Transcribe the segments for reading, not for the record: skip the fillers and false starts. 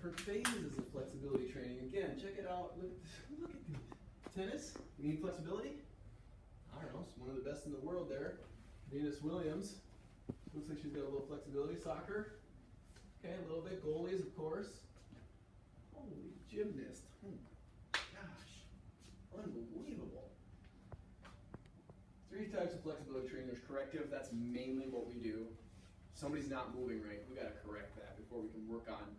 different phases of flexibility training. Again, check it out. Look at these. Tennis, you need flexibility? I don't know, it's one of the best in the world there. Venus Williams. Looks like she's got a little flexibility. Soccer. Okay, a little bit. Goalies, of course. Holy gymnast. Gosh. Unbelievable. 3 types of flexibility training. There's corrective. That's mainly what we do. Somebody's not moving right. We got to correct that before we can work on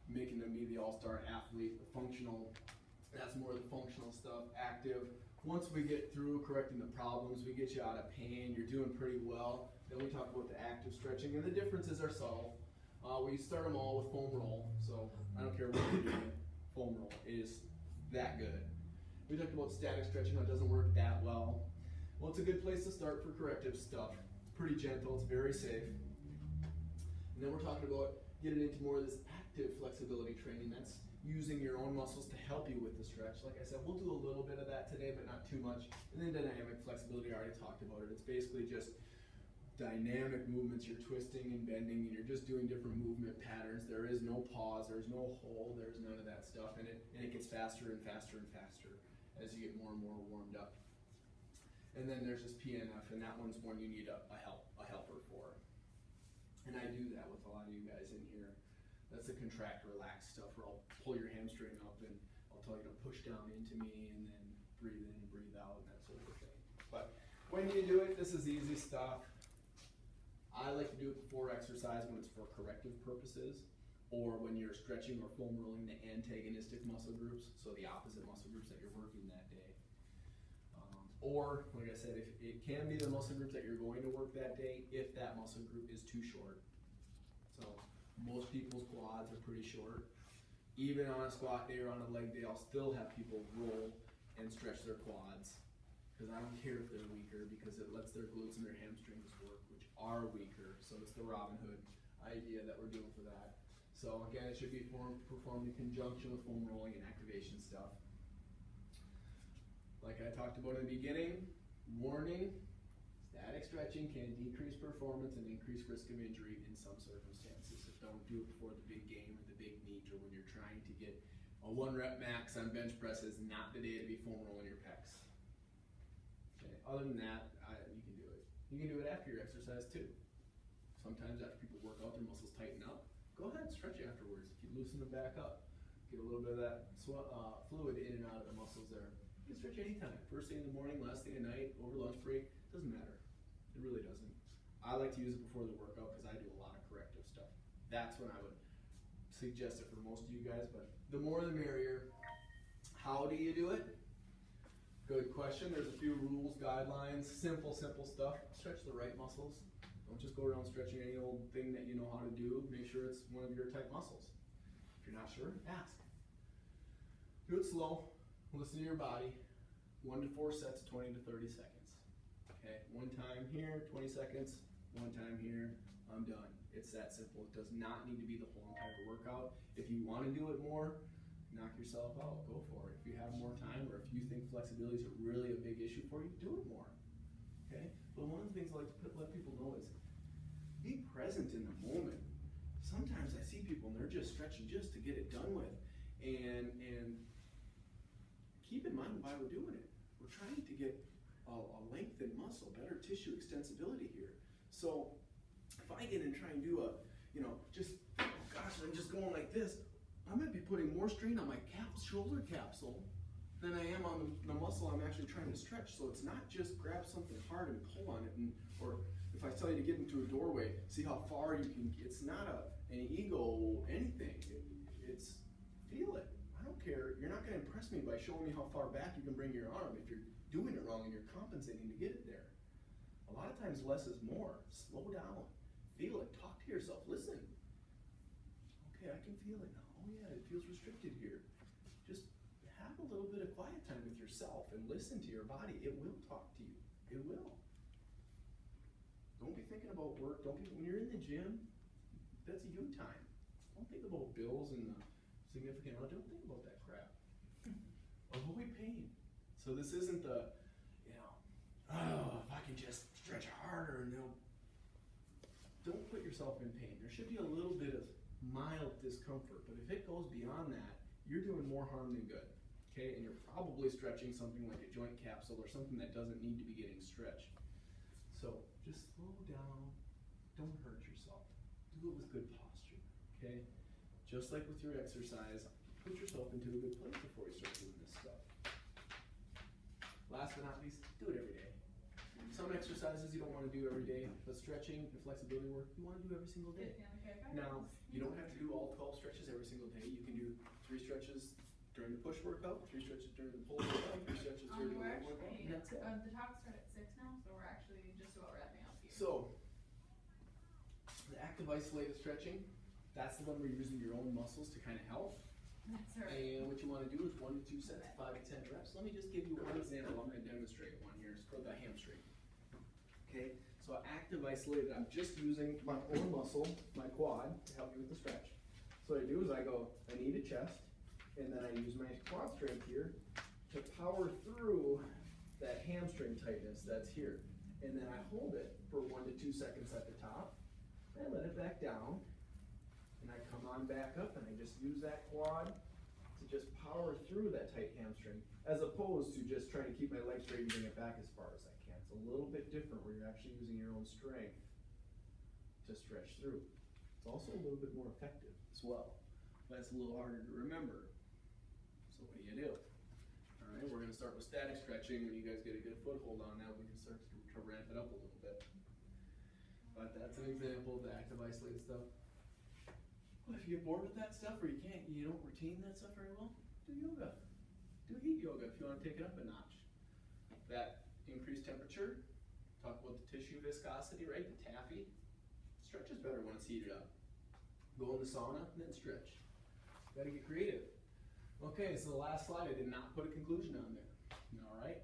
making them be the all-star athlete. The functional, that's more the functional stuff. Active. Once we get through correcting the problems, we get you out of pain, you're doing pretty well. Then we talk about the active stretching, and the differences are subtle. We start them all with foam roll, so I don't care what you're doing, foam roll is that good. We talked about static stretching, how it doesn't work that well. Well, it's a good place to start for corrective stuff. It's pretty gentle, it's very safe. And then we're talking about getting into more of this active flexibility training. That's using your own muscles to help you with the stretch. Like I said, we'll do a little bit of that today, but not too much. And then dynamic flexibility, I already talked about it. It's basically just dynamic movements. You're twisting and bending, and you're just doing different movement patterns. There is no pause, there's no hold, there's none of that stuff. And it gets faster and faster and faster as you get more and more warmed up. And then there's this PNF, and that one's one you need a helper for. And I do that with a lot of you guys in here. That's the contract, relax stuff where I'll pull your hamstring up and I'll tell you to push down into me and then breathe in and breathe out and that sort of thing. But when you do it, this is easy stuff. I like to do it before exercise when it's for corrective purposes, or when you're stretching or foam rolling the antagonistic muscle groups, so the opposite muscle groups that you're working that day. Or, like I said, if it can be the muscle groups that you're going to work that day if that muscle group is too short. So most people's quads are pretty short. Even on a squat day or on a leg day, I'll still have people roll and stretch their quads, because I don't care if they're weaker, because it lets their glutes and their hamstrings work, which are weaker. So it's the Robin Hood idea that we're doing for that. So again, it should be performed in conjunction with foam rolling and activation stuff. Like I talked about in the beginning, warning, static stretching can decrease performance and increase risk of injury in some circumstances. So don't do it before the big game or the big meet, or when you're trying to get a 1 rep max on bench press is not the day to be foam rolling your pecs. Okay. Other than that, you can do it. You can do it after your exercise too. Sometimes after people work out, their muscles tighten up. Go ahead and stretch afterwards. If you loosen them back up, get a little bit of that fluid in and out of the muscles there. You can stretch anytime. First thing in the morning, last thing at night, over lunch break, doesn't matter. It really doesn't. I like to use it before the workout because I do a lot of corrective stuff. That's when I would suggest it for most of you guys, but the more the merrier. How do you do it? Good question. There's a few rules, guidelines, simple stuff. Stretch the right muscles. Don't just go around stretching any old thing that you know how to do. Make sure it's one of your type muscles. If you're not sure, ask. Do it slow. Listen to your body. 1 to 4 sets, 20 to 30 seconds. Okay, one time here, 20 seconds. One time here, I'm done. It's that simple. It does not need to be the whole entire workout. If you want to do it more, knock yourself out. Go for it. If you have more time, or if you think flexibility is really a big issue for you, do it more. Okay? But one of the things I like to let people know is be present in the moment. Sometimes I see people and they're just stretching just to get it done with. And keep in mind why we're doing it. We're trying to get a lengthened muscle, better tissue extensibility here. So if I get and try and do oh gosh, I'm just going like this, I might be putting more strain on my shoulder capsule than I am on the muscle I'm actually trying to stretch. So it's not just grab something hard and pull on it, or if I tell you to get into a doorway, see how far you can. It's not an ego anything. It's feel it. I don't care. You're not going to impress me by showing me how far back you can bring your arm if you're doing it wrong and you're compensating to get it there. A lot of times less is more. Slow down. Feel it. Talk to yourself. Listen. Okay, I can feel it now. Oh yeah, it feels restricted here. Just have a little bit of quiet time with yourself and listen to your body. It will talk to you. It will. Don't be thinking about work. When you're in the gym, that's you time. Don't think about bills and the significant amount. Don't think about that crap. Avoid pain. So this isn't the, if I can just stretch harder and don't put yourself in pain. There should be a little bit of mild discomfort. But if it goes beyond that, you're doing more harm than good. Okay, and you're probably stretching something like a joint capsule or something that doesn't need to be getting stretched. So just slow down, don't hurt yourself. Do it with good posture, okay? Just like with your exercise, put yourself into a good place before you start doing this stuff. Last but not least, do it every day. Some exercises you don't want to do every day, but stretching and flexibility work, you want to do every single day. Now, you don't have to do all 12 stretches every single day. You can do 3 stretches during the push workout, 3 stretches during the pull workout, 3 stretches during the leg workout, and that's it. The talks start at 6 now, so we're actually just about wrapping up here. So, the active isolated stretching, that's the one where you're using your own muscles to kind of help. That's right. And what you want to do is 1 to 2 sets, 5 to 10 reps. Let me just give you one example. I'm going to demonstrate one here. It's for the hamstring. Okay, so active isolated, I'm just using my own muscle, my quad, to help me with the stretch. So what I do is I go, I need a chest, and then I use my quad strength here to power through that hamstring tightness that's here. And then I hold it for 1 to 2 seconds at the top, and I let it back down, and I come on back up, and I just use that quad to just power through that tight hamstring, as opposed to just trying to keep my leg straight and bring it back as far as I can. It's a little bit different where you're actually using your own strength to stretch through. It's also a little bit more effective as well, but it's a little harder to remember. So what do you do? All right, we're going to start with static stretching. When you guys get a good foothold on that, we can start to ramp it up a little bit. But that's an example of the active isolated stuff. Well, if you get bored with that stuff, or you don't retain that stuff very well, do yoga. Do heat yoga if you want to take it up a notch. That increased temperature, talk about the tissue viscosity, right? The taffy stretches better when it's heated up. Go in the sauna and then stretch. Gotta get creative. Okay, so the last slide, I did not put a conclusion on there. All right,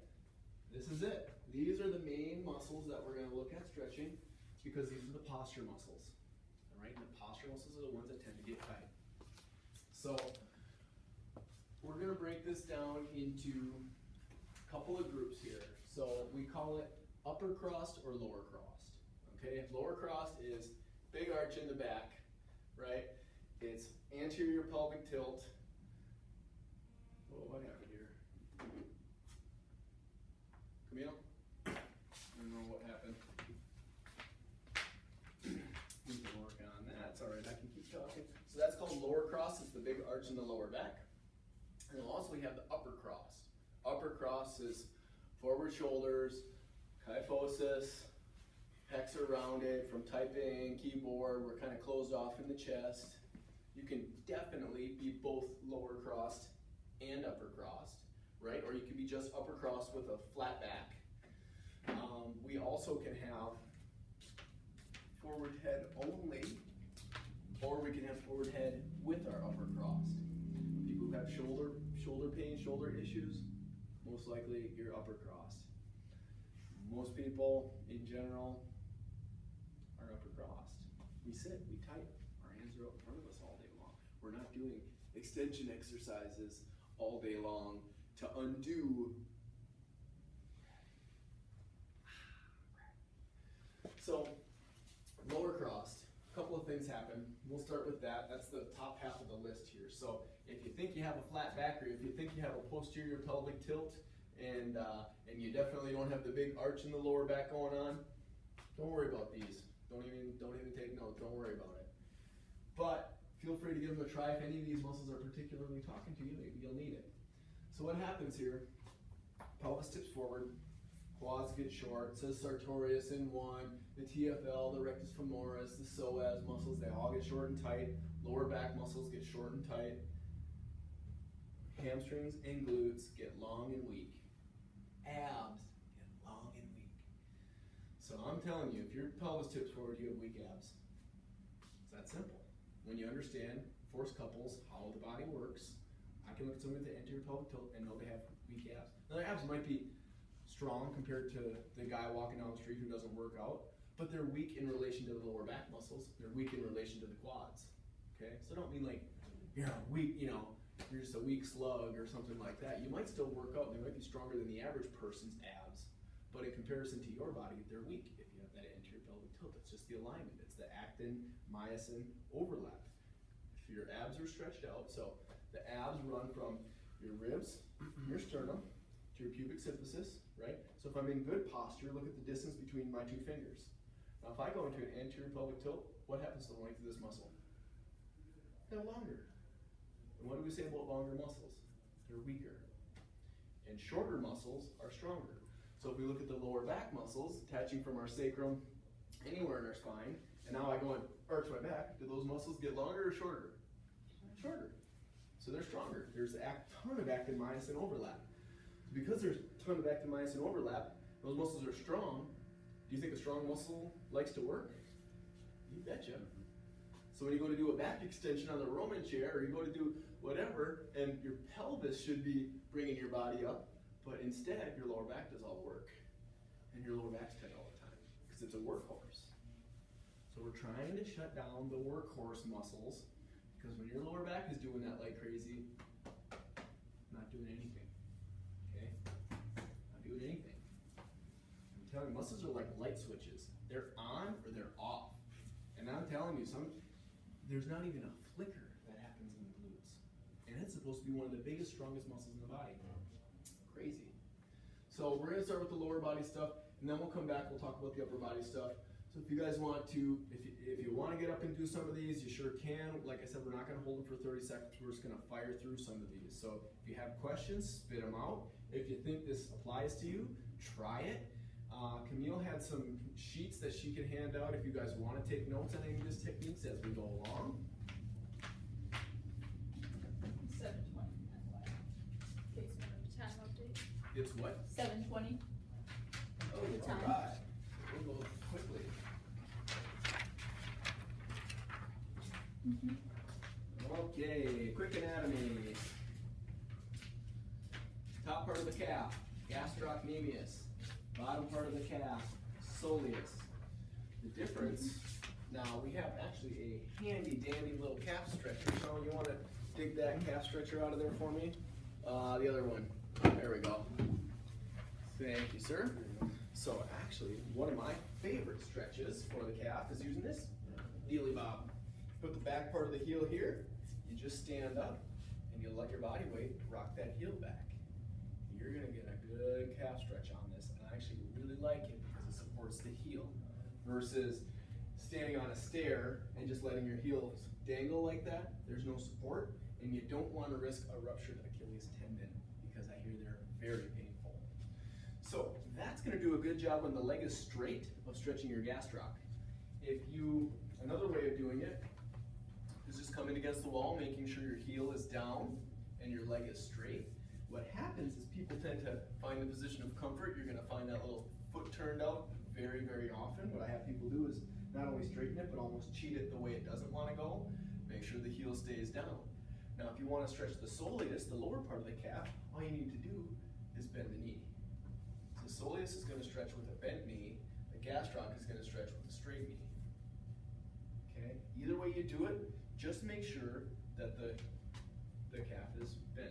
this is it. These are the main muscles that we're going to look at stretching because these are the posture muscles. All right, and the posture muscles are the ones that tend to get tight. So we're going to break this down into a couple of groups here. So we call it upper crossed or lower crossed. Okay, lower crossed is big arch in the back, right? It's anterior pelvic tilt. Whoa, what happened here? Camille? I don't know what happened. We can work on that. It's all right, I can keep talking. So that's called lower cross. It's the big arch in the lower back. And then also we have the upper cross. Upper cross is forward shoulders, kyphosis, pecs are rounded from typing, keyboard, we're kind of closed off in the chest. You can definitely be both lower crossed and upper crossed, right? Or you can be just upper crossed with a flat back. We also can have forward head only, or we can have forward head with our upper crossed. People who have shoulder pain, shoulder issues, most likely you're upper crossed. Most people in general are upper crossed. We sit, we type, our hands are up in front of us all day long. We're not doing extension exercises all day long to undo. So, lower crossed, a couple of things happen. We'll start with that. That's the top half of the list here. So, if you think you have a flat back, or if you think you have a posterior pelvic tilt, and you definitely don't have the big arch in the lower back going on, don't worry about these. Don't even take note. Don't worry about it. But feel free to give them a try. If any of these muscles are particularly talking to you, maybe you'll need it. So what happens here? Pelvis tips forward, quads get short. It says sartorius in one. The TFL, the rectus femoris, the psoas muscles, they all get short and tight. Lower back muscles get short and tight. Hamstrings and glutes get long and weak. Abs get long and weak. So I'm telling you, if your pelvis tips forward, you have weak abs. It's that simple. When you understand forced couples, how the body works, I can look at somebody with the anterior pelvic tilt and know they have weak abs. Now their abs might be strong compared to the guy walking down the street who doesn't work out, but they're weak in relation to the lower back muscles. They're weak in relation to the quads. Okay, so I don't mean like you're weak, you're just a weak slug or something like that. You might still work out. They might be stronger than the average person's abs, but in comparison to your body, they're weak if you have that anterior pelvic tilt. It's just the alignment. It's the actin, myosin overlap. your abs are stretched out. So the abs run from your ribs, your sternum, to your pubic symphysis, right? So if I'm in good posture, look at the distance between my two fingers. Now if I go into an anterior pelvic tilt, what happens to the length of this muscle? They're longer. And what do we say about longer muscles? They're weaker. And shorter muscles are stronger. So if we look at the lower back muscles, attaching from our sacrum anywhere in our spine, and now I go and arch my back, do those muscles get longer or shorter? Shorter. So they're stronger. There's a ton of actin myosin overlap. Because there's a ton of actin myosin overlap, those muscles are strong. Do you think a strong muscle likes to work? You betcha. So when you go to do a back extension on the Roman chair, or you go to do whatever, and your pelvis should be bringing your body up, but instead your lower back does all the work. And your lower back's tight all the time, because it's a workhorse. So we're trying to shut down the workhorse muscles, because when your lower back is doing that like crazy, not doing anything, okay? Not doing anything. I'm telling you, muscles are like light switches. They're on or they're off. And I'm telling you, there's not even a flicker that happens in the glutes. And it's supposed to be one of the biggest, strongest muscles in the body. Crazy. So we're gonna start with the lower body stuff, and then we'll come back, we'll talk about the upper body stuff. So if you guys want to, if you want to get up and do some of these, you sure can. Like I said, we're not going to hold them for 30 seconds. We're just going to fire through some of these. So if you have questions, spit them out. If you think this applies to you, try it. Camille had some sheets that she can hand out if you guys want to take notes on any of these techniques as we go along. 7:20. Okay, so time update. It's what? 7:20. Oh, The time. all right. We'll go quickly. Okay, quick anatomy. Top part of the calf, gastrocnemius. Bottom part of the calf, soleus. The difference, now we have actually a handy dandy little calf stretcher. Sean, you want to dig that calf stretcher out of there for me? The other one. There we go. Thank you, sir. So actually, one of my favorite stretches for the calf is using this dealy bob. Put the back part of the heel here, you just stand up, and you let your body weight rock that heel back. You're gonna get a good calf stretch on this, and I actually really like it because it supports the heel, versus standing on a stair and just letting your heels dangle like that. There's no support, and you don't wanna risk a ruptured Achilles tendon, because I hear they're very painful. So that's gonna do a good job when the leg is straight of stretching your gastroc. Another way of doing it is just coming against the wall, making sure your heel is down and your leg is straight. What happens is people tend to find the position of comfort. You're gonna find that little foot turned out very, very often. What I have people do is not only straighten it, but almost cheat it the way it doesn't wanna go. Make sure the heel stays down. Now, if you wanna stretch the soleus, the lower part of the calf, all you need to do is bend the knee. So soleus is gonna stretch with a bent knee. The gastroc is gonna stretch with a straight knee. Okay? Either way you do it, just make sure that the calf is bent.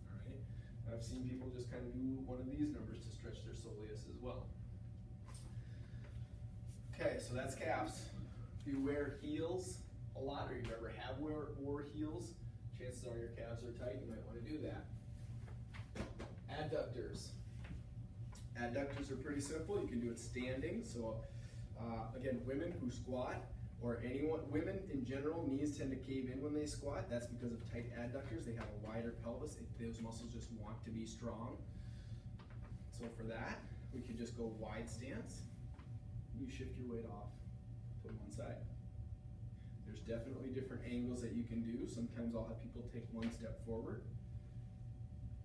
All right? I've seen people just kind of do one of these numbers to stretch their soleus as well. Okay, so that's calves. If you wear heels a lot, or you ever have wore heels, chances are your calves are tight. You might want to do that. Adductors. Adductors are pretty simple. You can do it standing. So again, women who squat, or women in general, knees tend to cave in when they squat. That's because of tight adductors. They have a wider pelvis. Those muscles just want to be strong. So for that, we could just go wide stance. You shift your weight off to one side. There's definitely different angles that you can do. Sometimes I'll have people take one step forward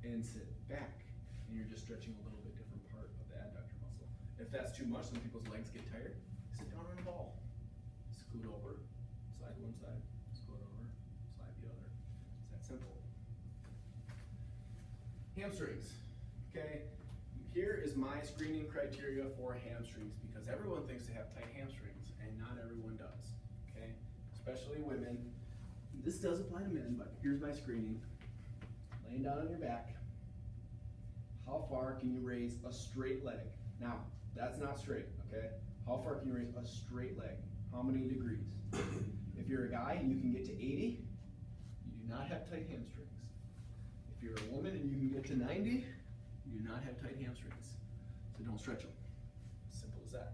and sit back, and you're just stretching a little bit different part of the adductor muscle. If that's too much, some people's legs get tired. Sit down on a ball. Scoot over, slide one side, scoot over, slide the other. It's that simple. Hamstrings. Okay, here is my screening criteria for hamstrings, because everyone thinks they have tight hamstrings, and not everyone does. Okay, especially women. This does apply to men, but here's my screening. Laying down on your back. How far can you raise a straight leg? Now, that's not straight, okay? How far can you raise a straight leg? How many degrees? If you're a guy and you can get to 80, you do not have tight hamstrings. If you're a woman and you can get to 90, you do not have tight hamstrings. So don't stretch them. Simple as that.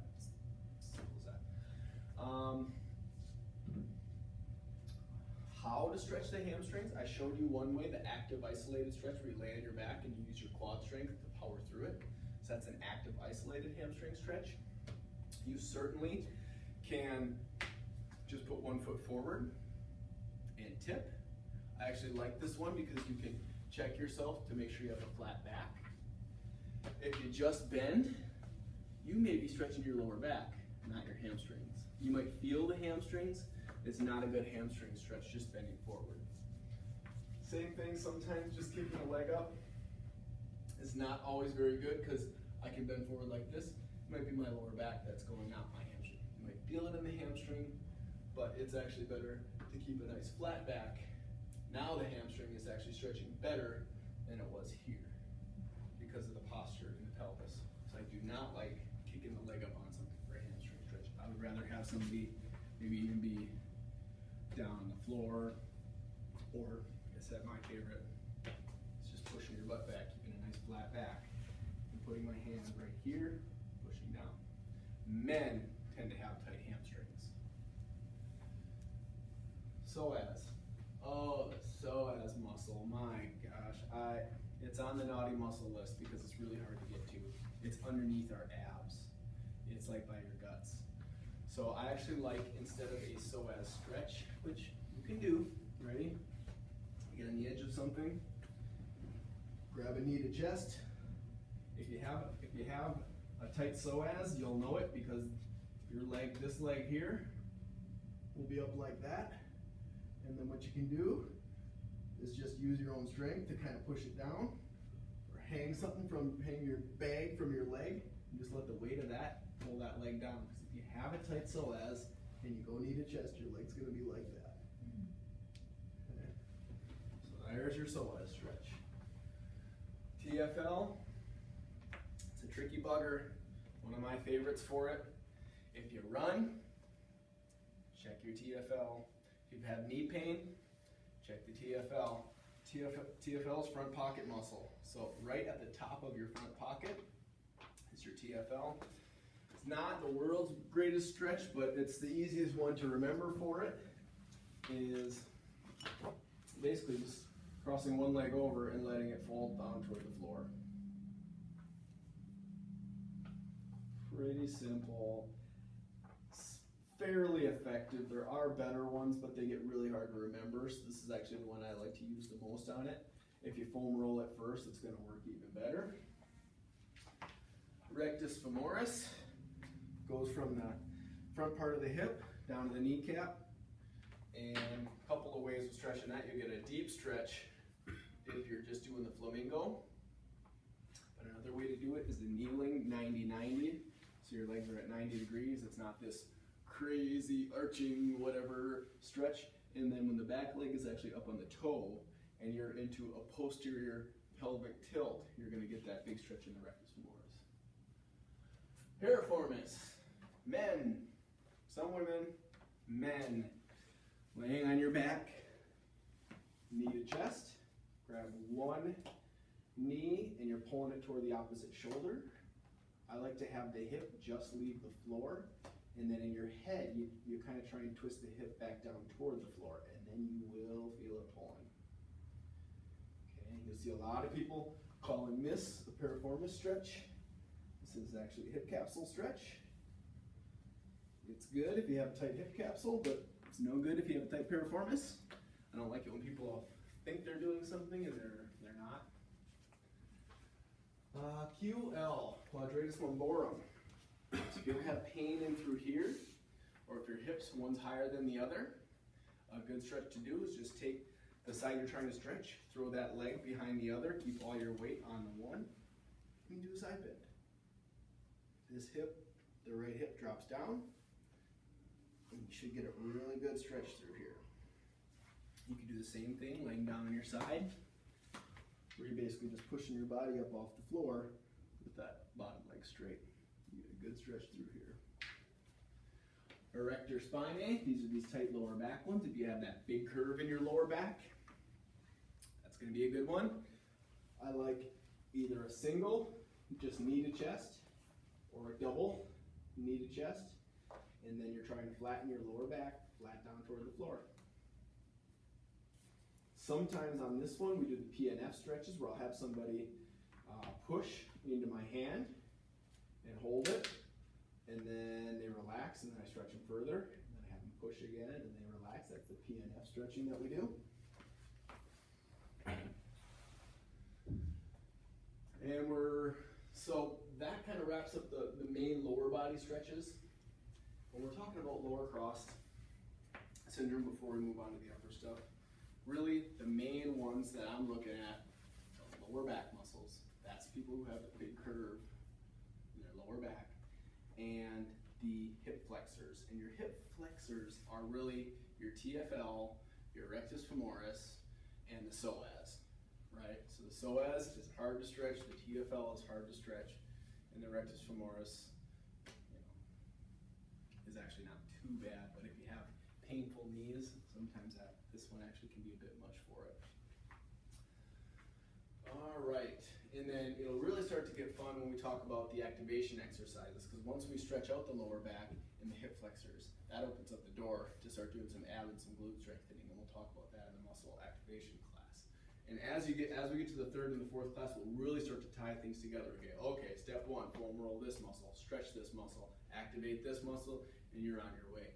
Simple as that. How to stretch the hamstrings? I showed you one way, the active isolated stretch, where you lay on your back and you use your quad strength to power through it. So that's an active isolated hamstring stretch. You certainly can just put one foot forward and tip. I actually like this one because you can check yourself to make sure you have a flat back. If you just bend, you may be stretching your lower back, not your hamstrings. You might feel the hamstrings. It's not a good hamstring stretch, just bending forward. Same thing, sometimes just keeping the leg up is not always very good because I can bend forward like this. It might be my lower back that's going out my hamstring. You might feel it in the hamstring, but it's actually better to keep a nice flat back. Now the hamstring is actually stretching better than it was here because of the posture in the pelvis. So I do not like kicking the leg up on something for a hamstring stretch. I would rather have somebody maybe even be down on the floor, or like I said, my favorite is just pushing your butt back, keeping a nice flat back, and putting my hand right here, pushing down. Men tend to have tight hamstrings. Psoas. Oh, the psoas muscle, my gosh. It's on the naughty muscle list because it's really hard to get to. It's underneath our abs. It's like by your guts. So I actually like, instead of a psoas stretch, which you can do, ready? You get on the edge of something, grab a knee to chest. If you have a tight psoas, you'll know it because your leg, this leg here, will be up like that. And then what you can do is just use your own strength to kind of push it down, or hang your bag from your leg, and just let the weight of that pull that leg down. Because if you have a tight psoas and you go knee to chest, your leg's gonna be like that. Okay. So there's your psoas stretch. TFL, it's a tricky bugger. One of my favorites for it. If you run, check your TFL. If you have knee pain, check the TFL. TFL is front pocket muscle. So right at the top of your front pocket is your TFL. It's not the world's greatest stretch, but it's the easiest one to remember for it. Is basically just crossing one leg over and letting it fall down toward the floor. Pretty simple. Fairly effective. There are better ones, but they get really hard to remember. So this is actually the one I like to use the most on it. If you foam roll it first, it's going to work even better. Rectus femoris goes from the front part of the hip down to the kneecap. And a couple of ways of stretching that. You get a deep stretch if you're just doing the flamingo. But another way to do it is the kneeling 90-90. So your legs are at 90 degrees. It's not this crazy arching whatever stretch, and then when the back leg is actually up on the toe and you're into a posterior pelvic tilt, you're going to get that big stretch in the rectus femoris. Piriformis, men, some women, men, laying on your back, knee to chest, grab one knee and you're pulling it toward the opposite shoulder. I like to have the hip just leave the floor. And then in your head, you kind of try and twist the hip back down toward the floor, and then you will feel it pulling. Okay, you'll see a lot of people calling this the piriformis stretch. This is actually a hip capsule stretch. It's good if you have a tight hip capsule, but it's no good if you have a tight piriformis. I don't like it when people think they're doing something and they're not. QL, quadratus lumborum. So if you ever have pain in through here, or if your hips, one's higher than the other, a good stretch to do is just take the side you're trying to stretch, throw that leg behind the other, keep all your weight on the one, and do a side bend. This hip, the right hip drops down, and you should get a really good stretch through here. You can do the same thing laying down on your side, where you're basically just pushing your body up off the floor with that bottom leg straight. You get a good stretch through here. Erector spinae, these are these tight lower back ones. If you have that big curve in your lower back, that's going to be a good one. I like either a single, just knee to chest, or a double, knee to chest, and then you're trying to flatten your lower back, flat down toward the floor. Sometimes on this one, we do the PNF stretches where I'll have somebody push into my hand and hold it, and then they relax, and then I stretch them further, and then I have them push again, and they relax. That's the PNF stretching that we do. And so that kind of wraps up the main lower body stretches. When we're talking about lower cross syndrome before we move on to the upper stuff, really the main ones that I'm looking at are the lower back muscles. That's people who have a big curve in their lower back. And the hip flexors. And your hip flexors are really your TFL, your rectus femoris, and the psoas, right? So the psoas is hard to stretch, the TFL is hard to stretch, and the rectus femoris, is actually not too bad, but if you have painful knees, sometimes this one actually can be a bit much for it. All right, and then it'll really start to get fun when we talk about the activation exercises, because once we stretch out the lower back and the hip flexors, that opens up the door to start doing some ab and some glute strengthening, and we'll talk about that in the muscle activation class. And as we get to the third and the fourth class, we'll really start to tie things together. Okay, step one, foam roll this muscle, stretch this muscle, activate this muscle, and you're on your way.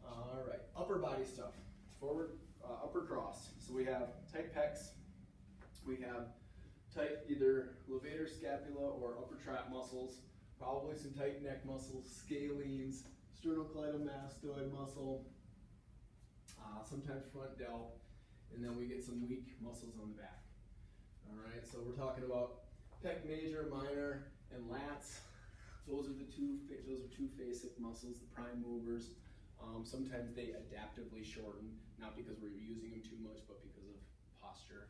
All right, upper body stuff. Forward, upper cross. So we have tight pecs, we have tight either levator scapula or upper trap muscles, probably some tight neck muscles, scalenes, sternocleidomastoid muscle, sometimes front delt, and then we get some weak muscles on the back. All right, so we're talking about pec major, minor, and lats. Those are two basic muscles, the prime movers. Sometimes they adaptively shorten, not because we're using them too much, but because of posture.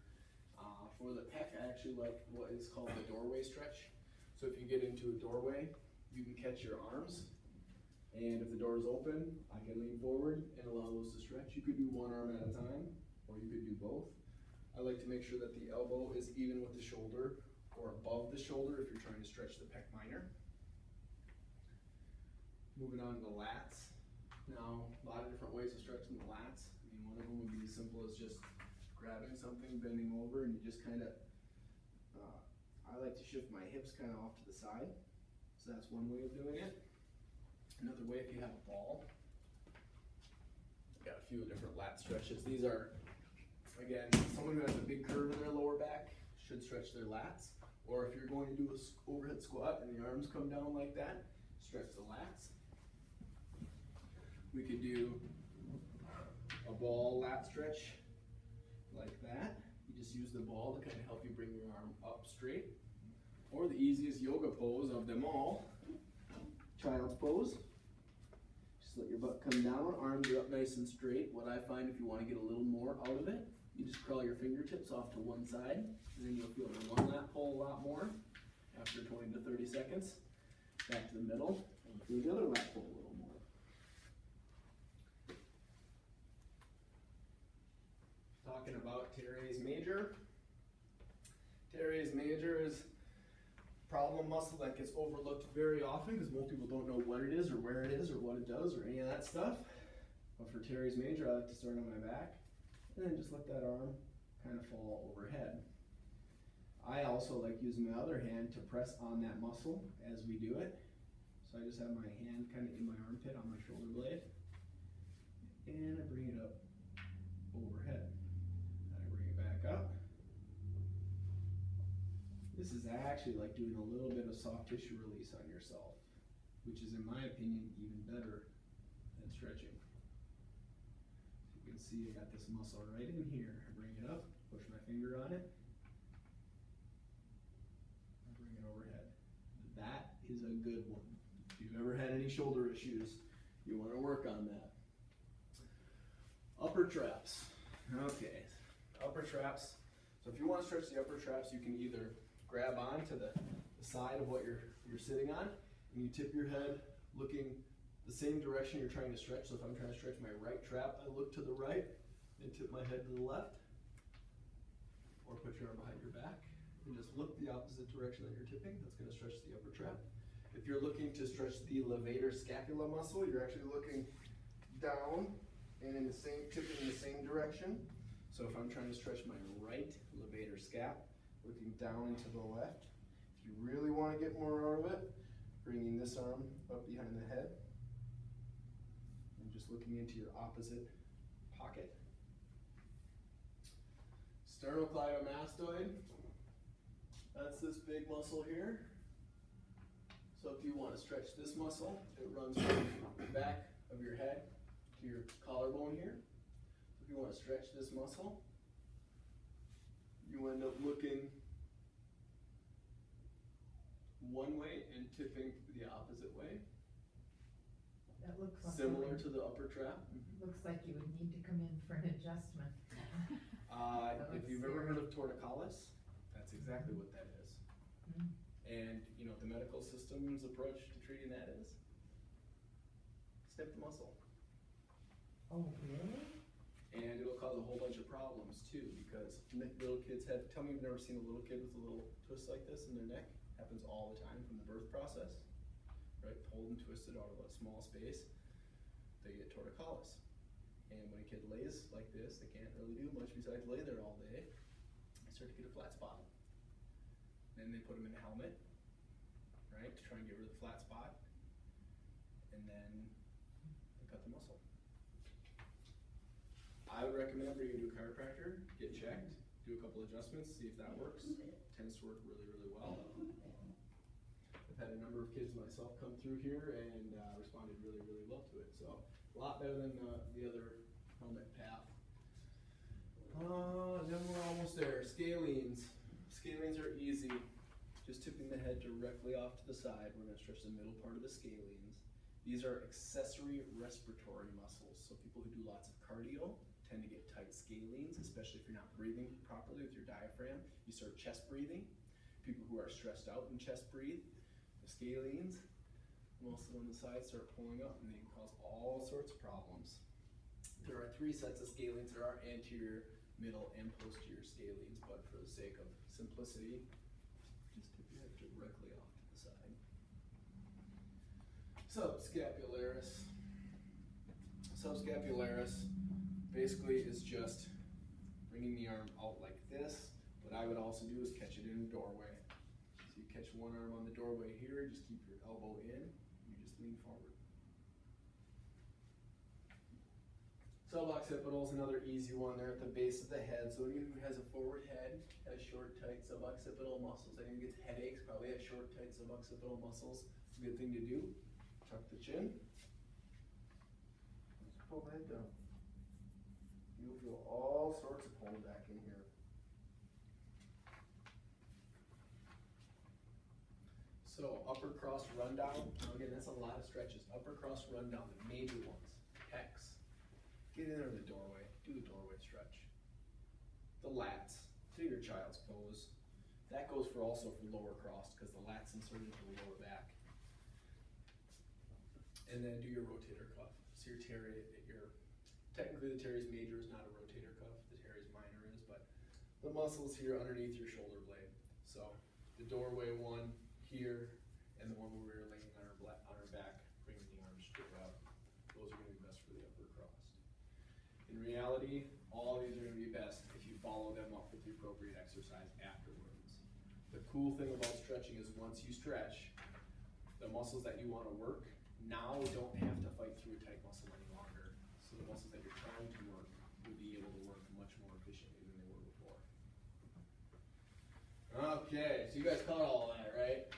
For the pec, I actually like what is called the doorway stretch. So if you get into a doorway, you can catch your arms, and if the door is open, I can lean forward and allow those to stretch. You could do one arm at a time, or you could do both. I like to make sure that the elbow is even with the shoulder or above the shoulder if you're trying to stretch the pec minor. Moving on to the lats. Now, a lot of different ways of stretching the lats. I mean, one of them would be as simple as just grabbing something, bending over, and you just kind of, I like to shift my hips kind of off to the side. So that's one way of doing it. Another way, if you have a ball, I've got a few different lat stretches. These are, again, someone who has a big curve in their lower back should stretch their lats. Or if you're going to do an overhead squat and the arms come down like that, stretch the lats. We could do a ball lat stretch like that. You just use the ball to kind of help you bring your arm up straight. Or the easiest yoga pose of them all, child's pose. Just let your butt come down, arms are up nice and straight. What I find, if you want to get a little more out of it, you just curl your fingertips off to one side, and then you'll feel the one lat pull a lot more after 20 to 30 seconds. Back to the middle, and feel the other lat pull a little more. Talking about teres major. Teres major is a problem muscle that gets overlooked very often because most people don't know what it is or where it is or what it does or any of that stuff. But for teres major, I like to start on my back and then just let that arm kind of fall overhead. I also like using my other hand to press on that muscle as we do it. So I just have my hand kind of in my armpit on my shoulder blade, and I bring it up overhead. I bring it back up. This is actually like doing a little bit of soft tissue release on yourself, which is, in my opinion, even better than stretching. You can see I got this muscle right in here. I bring it up, push my finger on it, I bring it overhead. That is a good one. If you've ever had any shoulder issues, you want to work on that. Upper traps. Okay, upper traps. So if you want to stretch the upper traps, you can either grab on to the side of what you're sitting on, and you tip your head looking the same direction you're trying to stretch. So if I'm trying to stretch my right trap, I look to the right and tip my head to the left. Or put your arm behind your back and just look the opposite direction that you're tipping. That's gonna stretch the upper trap. If you're looking to stretch the levator scapula muscle, you're actually looking down and in the same, tipping in the same direction. So if I'm trying to stretch my right levator scap, looking down and to the left. If you really want to get more out of it, bringing this arm up behind the head and just looking into your opposite pocket. Sternocleidomastoid, that's this big muscle here. So if you want to stretch this muscle, it runs from the back of your head to your collarbone here. So if you want to stretch this muscle, you end up looking one way and tipping the opposite way. That looks like Similar to the upper trap. looks like you would need to come in for an adjustment. If you've ever heard of torticollis, that's exactly what that is. Mm. And you know what the medical system's approach to treating that is? Snip the muscle. Oh, really? And it'll cause a whole bunch of problems too, because little kids have, tell me you've never seen a little kid with a little twist like this in their neck. Happens all the time from the birth process, right? Pulled and twisted out of a small space, they get torticollis. And when a kid lays like this, they can't really do much besides lay there all day. They start to get a flat spot. Then they put them in a helmet, right, to try and get rid of the flat spot. And then they cut the muscle. I would recommend for you to do a chiropractor, get checked, do a couple adjustments, see if that works. It tends to work really, really well. I've had a number of kids myself come through here and responded really, really well to it. So a lot better than the other helmet path. Then we're almost there. Scalenes. Scalenes are easy. Just tipping the head directly off to the side. We're going to stretch the middle part of the scalenes. These are accessory respiratory muscles. So people who do lots of cardio tend to get tight scalenes, especially if you're not breathing properly with your diaphragm. You start chest breathing. People who are stressed out and chest breathe, the scalenes, muscle on the side start pulling up and they can cause all sorts of problems. There are 3 sets of scalenes. There are anterior, middle, and posterior scalenes, but for the sake of simplicity, just tip your head directly off to the side. Subscapularis. Subscapularis basically is just bringing the arm out like this. What I would also do is catch it in a doorway. So you catch one arm on the doorway here, just keep your elbow in, and you just lean forward. Suboccipital is another easy one there at the base of the head. So anyone who has a forward head has short, tight suboccipital muscles. Anyone who gets headaches probably has short, tight suboccipital muscles. It's a good thing to do. Tuck the chin. Just pull the head down. You'll feel all sorts of pulling back in here. So upper cross rundown. Again, that's a lot of stretches. Upper cross rundown, the major ones. Pecs. Get in there in the doorway. Do a doorway stretch. The lats. Do your child's pose. That goes for also for lower cross because the lats insert into the lower back. And then do your rotator cuff. So your technically the teres major is not a rotator cuff. The teres minor is, but the muscles here underneath your shoulder blade. So the doorway one here and the one where we're laying on our back, bringing the arms straight up. Those are going to be best for the upper cross. In reality, all these are going to be best if you follow them up with the appropriate exercise afterwards. The cool thing about stretching is once you stretch, the muscles that you want to work now don't have to fight through a tight muscle any longer. So the muscles that you're trying to work will be able to work much more efficiently than they were before. Okay, so you guys caught all that, right?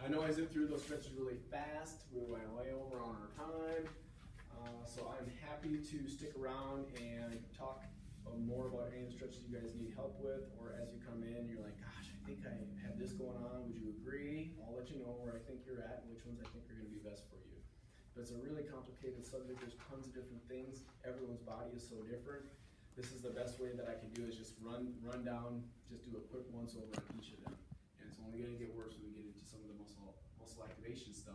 I know I zipped through those stretches really fast. We went way over on our time. So I'm happy to stick around and talk more about any of the stretches you guys need help with, or as you come in, you're like, gosh, I think I have this going on. Would you agree? I'll let you know where I think you're at and which ones I think are going to be best for you. But it's a really complicated subject. There's tons of different things. Everyone's body is so different. This is the best way that I can do is just run down, just do a quick once over on each of them. And it's only going to get worse when we get into some of the muscle activation stuff